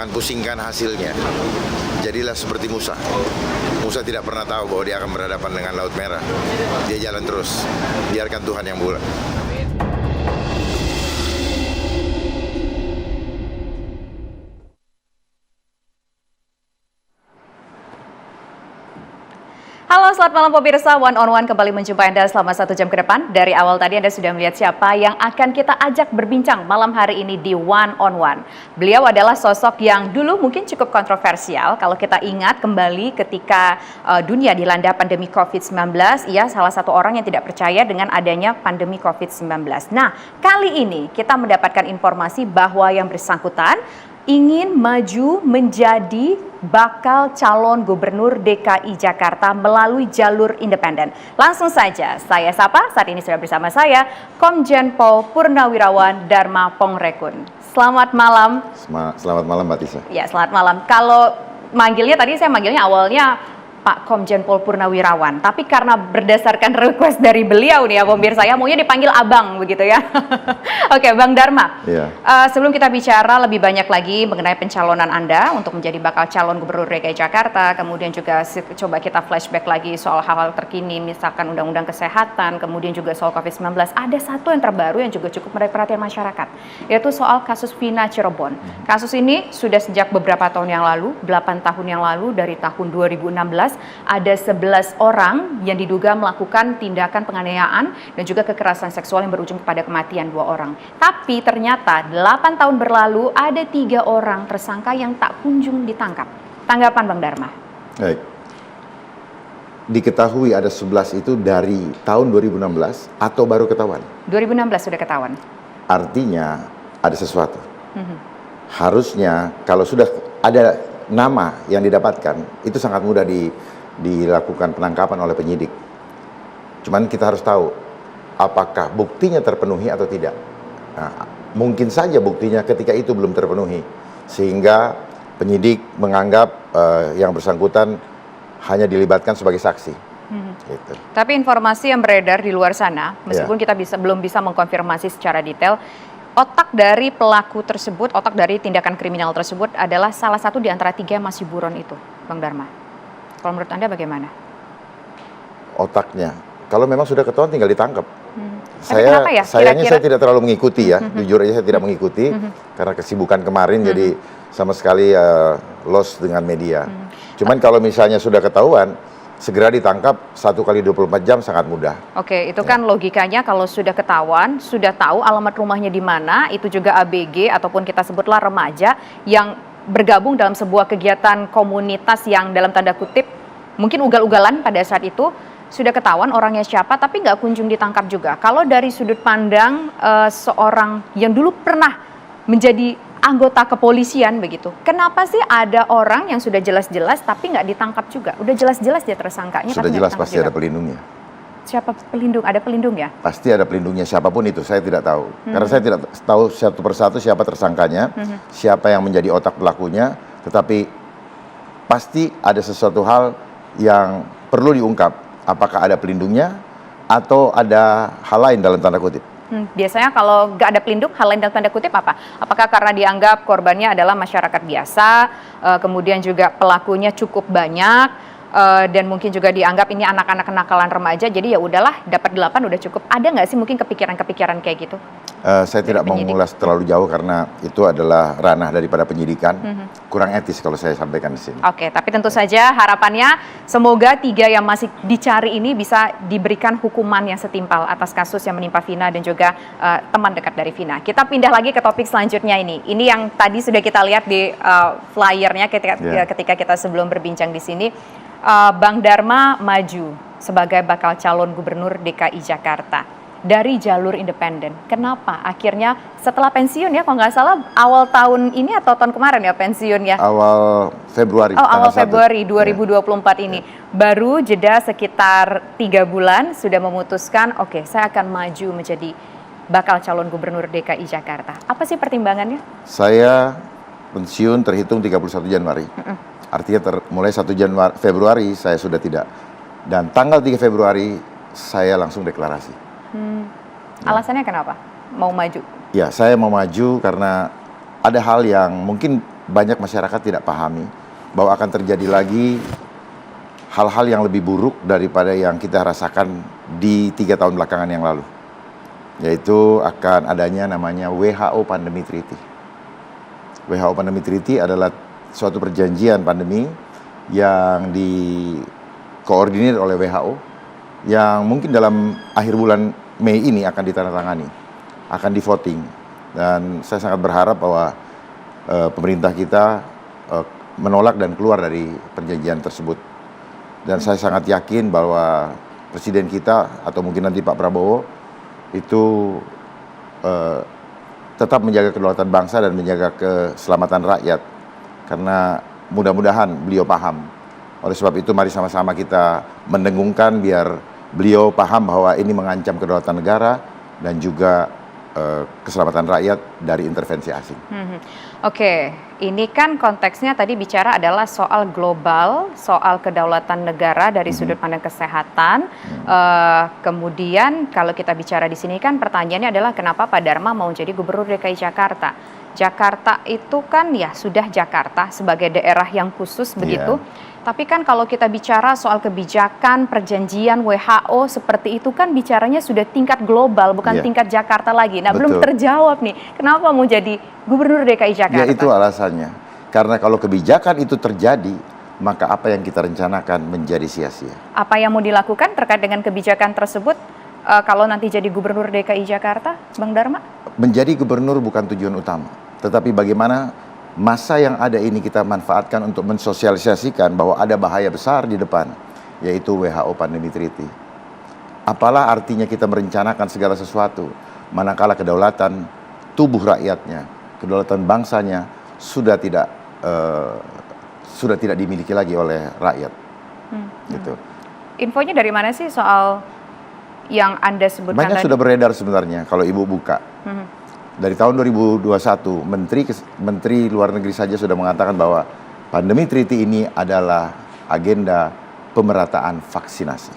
Jangan pusingkan hasilnya. Jadilah seperti Musa. Musa tidak pernah tahu bahwa dia akan berhadapan dengan Laut Merah. Dia jalan terus. Biarkan Tuhan yang bulat. Halo, selamat malam pemirsa. One on One kembali menjumpai Anda selama 1 jam ke depan. Dari awal tadi Anda sudah melihat siapa yang akan kita ajak berbincang malam hari ini di One on One. Beliau adalah sosok yang dulu mungkin cukup kontroversial. Kalau kita ingat kembali ketika dunia dilanda pandemi COVID-19, ia salah satu orang yang tidak percaya dengan adanya pandemi COVID-19. Nah, kali ini kita mendapatkan informasi bahwa yang bersangkutan ingin maju menjadi bakal calon gubernur DKI Jakarta melalui jalur independen. Langsung saja saya sapa, saat ini sudah bersama saya Komjen Pol Purnawirawan Dharma Pongrekun. Selamat malam. Selamat malam Mbak Tisa. Ya, selamat malam. Kalau manggilnya tadi saya manggilnya awalnya Pak Komjen Pol Purnawirawan, tapi karena berdasarkan request dari beliau nih ya pemirsa, saya maunya dipanggil Abang begitu ya. Oke, Bang Dharma. Iya. Sebelum kita bicara lebih banyak lagi mengenai pencalonan Anda untuk menjadi bakal calon gubernur DKI Jakarta, kemudian juga coba kita flashback lagi soal hal-hal terkini, misalkan undang-undang kesehatan, kemudian juga soal COVID-19. Ada satu yang terbaru yang juga cukup menarik perhatian masyarakat, yaitu soal kasus Vina Cirebon. Kasus ini sudah sejak beberapa tahun yang lalu, 8 tahun yang lalu, dari tahun 2016, ada 11 orang yang diduga melakukan tindakan penganiayaan dan juga kekerasan seksual yang berujung kepada kematian 2 orang. Tapi ternyata 8 tahun berlalu ada 3 orang tersangka yang tak kunjung ditangkap. Tanggapan Bang Dharma? Baik. Diketahui ada 11 itu dari tahun 2016 atau baru ketahuan? 2016 sudah ketahuan. Artinya ada sesuatu. Harusnya kalau sudah ada nama yang didapatkan, itu sangat mudah dilakukan penangkapan oleh penyidik. Cuman kita harus tahu apakah buktinya terpenuhi atau tidak. Nah, mungkin saja buktinya ketika itu belum terpenuhi, sehingga penyidik menganggap yang bersangkutan hanya dilibatkan sebagai saksi. Gitu. Tapi informasi yang beredar di luar sana, meskipun kita belum bisa mengkonfirmasi secara detail, otak dari pelaku tersebut, otak dari tindakan kriminal tersebut adalah salah satu di antara 3 yang masih buron itu, Bang Dharma. Kalau menurut Anda bagaimana? Otaknya, kalau memang sudah ketahuan tinggal ditangkap. Kenapa ya? Sayangnya saya tidak terlalu mengikuti ya, jujur aja saya tidak mengikuti karena kesibukan kemarin, jadi sama sekali lost dengan media. Cuman kalau misalnya sudah ketahuan, segera ditangkap 1 kali 24 jam sangat mudah. Oke, itu kan logikanya kalau sudah ketahuan, sudah tahu alamat rumahnya di mana, itu juga ABG ataupun kita sebutlah remaja yang bergabung dalam sebuah kegiatan komunitas yang dalam tanda kutip mungkin ugal-ugalan pada saat itu, sudah ketahuan orangnya siapa tapi nggak kunjung ditangkap juga. Kalau dari sudut pandang seorang yang dulu pernah menjadi anggota kepolisian begitu, kenapa sih ada orang yang sudah jelas-jelas tapi nggak ditangkap juga? Udah jelas-jelas dia tersangkanya. Sudah jelas pasti juga ada pelindungnya. Siapa pelindung? Ada pelindung ya? Pasti ada pelindungnya, siapapun itu saya tidak tahu. Karena saya tidak tahu satu persatu siapa tersangkanya, siapa yang menjadi otak pelakunya, tetapi pasti ada sesuatu hal yang perlu diungkap. Apakah ada pelindungnya atau ada hal lain dalam tanda kutip? Biasanya kalau nggak ada pelindung, hal lain dalam tanda kutip apa? Apakah karena dianggap korbannya adalah masyarakat biasa, kemudian juga pelakunya cukup banyak, dan mungkin juga dianggap ini anak-anak kenakalan remaja, jadi ya udahlah dapat 8 udah cukup. Ada nggak sih mungkin kepikiran-kepikiran kayak gitu? Saya tidak mau mengulas terlalu jauh karena itu adalah ranah daripada penyidikan, kurang etis kalau saya sampaikan di sini. Oke, tapi tentu saja harapannya semoga 3 yang masih dicari ini bisa diberikan hukuman yang setimpal atas kasus yang menimpa Vina dan juga teman dekat dari Vina. Kita pindah lagi ke topik selanjutnya ini. Ini yang tadi sudah kita lihat di flyernya ketika kita sebelum berbincang di sini. Bang Dharma maju sebagai bakal calon gubernur DKI Jakarta dari jalur independen. Kenapa? Akhirnya setelah pensiun ya, kalau nggak salah awal tahun ini atau tahun kemarin ya pensiun ya? Awal Februari. Oh, awal Februari 2024 ini. Baru jeda sekitar 3 bulan sudah memutuskan, oke, saya akan maju menjadi bakal calon gubernur DKI Jakarta. Apa sih pertimbangannya? Saya pensiun terhitung 31 Januari. Artinya mulai 1 Februari saya sudah tidak. Dan tanggal 3 Februari saya langsung deklarasi. Alasannya kenapa? Mau maju? Ya, saya mau maju karena ada hal yang mungkin banyak masyarakat tidak pahami bahwa akan terjadi lagi hal-hal yang lebih buruk daripada yang kita rasakan di 3 tahun belakangan yang lalu. Yaitu akan adanya namanya WHO Pandemic Treaty. WHO Pandemic Treaty adalah suatu perjanjian pandemi yang dikoordinir oleh WHO yang mungkin dalam akhir bulan Mei ini akan ditandatangani, akan di-voting. Dan saya sangat berharap bahwa pemerintah kita menolak dan keluar dari perjanjian tersebut. Dan saya sangat yakin bahwa presiden kita atau mungkin nanti Pak Prabowo itu tetap menjaga kedaulatan bangsa dan menjaga keselamatan rakyat. Karena mudah-mudahan beliau paham. Oleh sebab itu mari sama-sama kita mendengungkan biar beliau paham bahwa ini mengancam kedaulatan negara dan juga keselamatan rakyat dari intervensi asing. Oke, ini kan konteksnya tadi bicara adalah soal global, soal kedaulatan negara dari sudut pandang kesehatan. Kemudian kalau kita bicara di sini kan pertanyaannya adalah kenapa Pak Dharma mau jadi Gubernur DKI Jakarta? Jakarta itu kan ya sudah Jakarta sebagai daerah yang khusus begitu. Tapi kan kalau kita bicara soal kebijakan, perjanjian WHO seperti itu kan bicaranya sudah tingkat global, bukan tingkat Jakarta lagi. Nah, belum terjawab nih, kenapa mau jadi Gubernur DKI Jakarta? Ya itu alasannya. Karena kalau kebijakan itu terjadi, maka apa yang kita rencanakan menjadi sia-sia. Apa yang mau dilakukan terkait dengan kebijakan tersebut kalau nanti jadi Gubernur DKI Jakarta, Bang Dharma? Menjadi gubernur bukan tujuan utama, tetapi bagaimana masa yang ada ini kita manfaatkan untuk mensosialisasikan bahwa ada bahaya besar di depan, yaitu WHO Pandemic Treaty. Apalah artinya kita merencanakan segala sesuatu, manakala kedaulatan tubuh rakyatnya, kedaulatan bangsanya sudah tidak dimiliki lagi oleh rakyat. Gitu. Infonya dari mana sih soal yang Anda sebutkan Banyak tadi? sudah beredar sebenarnya kalau Ibu buka. Dari tahun 2021, Menteri Luar Negeri saja sudah mengatakan bahwa pandemi treaty ini adalah agenda pemerataan vaksinasi.